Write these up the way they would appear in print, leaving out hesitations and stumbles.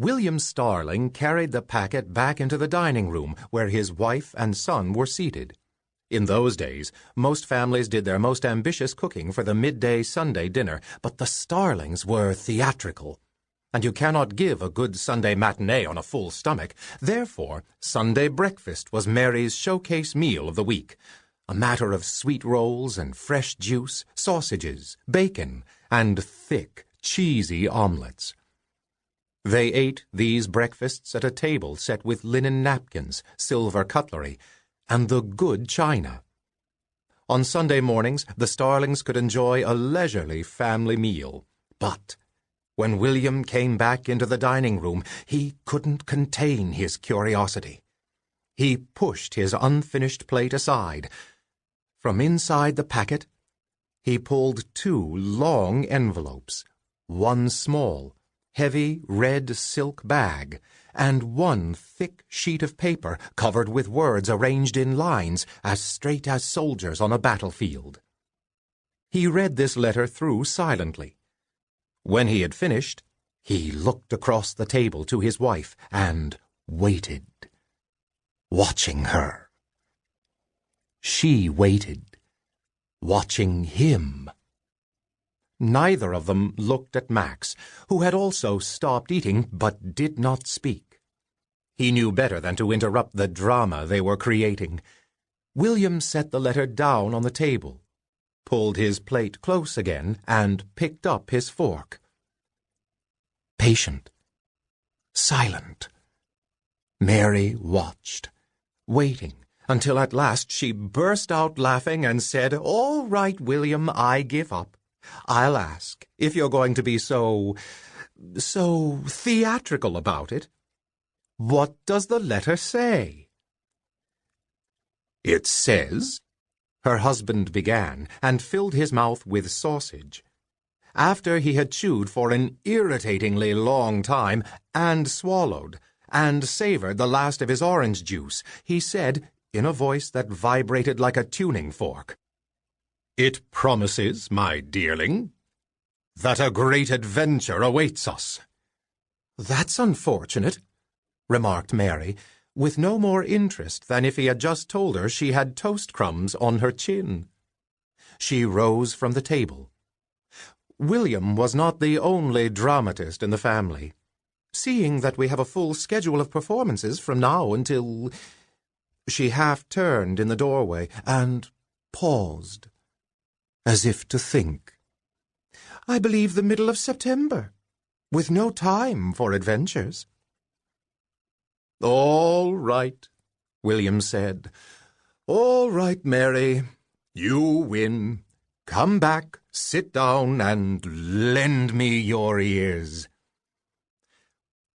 William Starling carried the packet back into the dining room where his wife and son were seated. In those days, most families did their most ambitious cooking for the midday Sunday dinner, but the Starlings were theatrical. And you cannot give a good Sunday matinee on a full stomach. Therefore, Sunday breakfast was Mary's showcase meal of the week, a matter of sweet rolls and fresh juice, sausages, bacon, and thick, cheesy omelets. They ate these breakfasts at a table set with linen napkins, silver cutlery, and the good china. On Sunday mornings, the Starlings could enjoy a leisurely family meal. But when William came back into the dining room, he couldn't contain his curiosity. He pushed his unfinished plate aside. From inside the packet, he pulled 2 long envelopes, one small, heavy red silk bag, and one thick sheet of paper covered with words arranged in lines as straight as soldiers on a battlefield. He read this letter through silently. When he had finished, he looked across the table to his wife and waited, watching her. She waited, watching him. Neither of them looked at Max, who had also stopped eating but did not speak. He knew better than to interrupt the drama they were creating. William set the letter down on the table, pulled his plate close again, and picked up his fork. Patient, silent, Mary watched, waiting, until at last she burst out laughing and said, "All right, William, I give up. I'll ask, if you're going to be so theatrical about it. What does the letter say?" "It says," her husband began, and filled his mouth with sausage. After he had chewed for an irritatingly long time, and swallowed, and savored the last of his orange juice, he said, in a voice that vibrated like a tuning fork, "It promises, my dearling, that a great adventure awaits us." "That's unfortunate," remarked Mary, with no more interest than if he had just told her she had toast crumbs on her chin. She rose from the table. William was not the only dramatist in the family. "Seeing that we have a full schedule of performances from now until—" She half-turned in the doorway and paused, as if to think. "I believe the middle of September, with no time for adventures." "All right," William said. "All right, Mary. You win. Come back, sit down, and lend me your ears."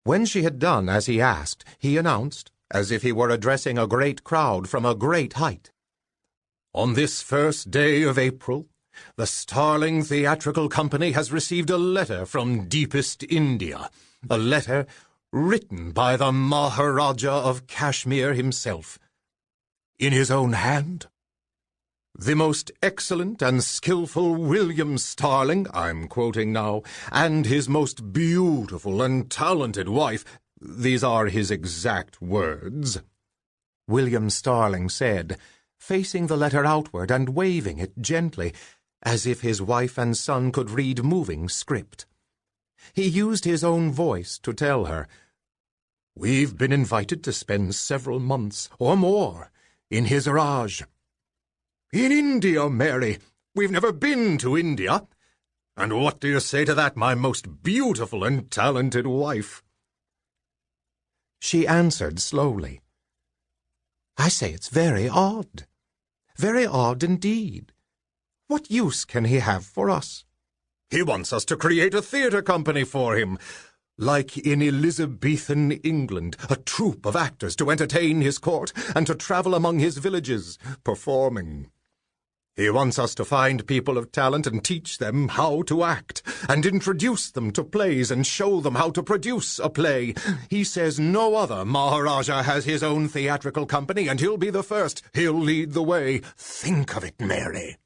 When she had done as he asked, he announced, as if he were addressing a great crowd from a great height, "On this first day of April, the Starling Theatrical Company has received a letter from deepest India, a letter written by the Maharaja of Kashmir himself, in his own hand. The most excellent and skillful William Starling, I'm quoting now, and his most beautiful and talented wife, these are his exact words," William Starling said, facing the letter outward and waving it gently, as if his wife and son could read moving script. He used his own voice to tell her, "We've been invited to spend several months or more in his Raj. In India, Mary. We've never been to India. And what do you say to that, my most beautiful and talented wife?" She answered slowly, "I say it's very odd. Very odd indeed. What use can he have for us?" "He wants us to create a theatre company for him, like in Elizabethan England, a troupe of actors to entertain his court and to travel among his villages, performing. He wants us to find people of talent and teach them how to act, and introduce them to plays and show them how to produce a play. He says no other Maharaja has his own theatrical company, and he'll be the first. He'll lead the way. Think of it, Mary."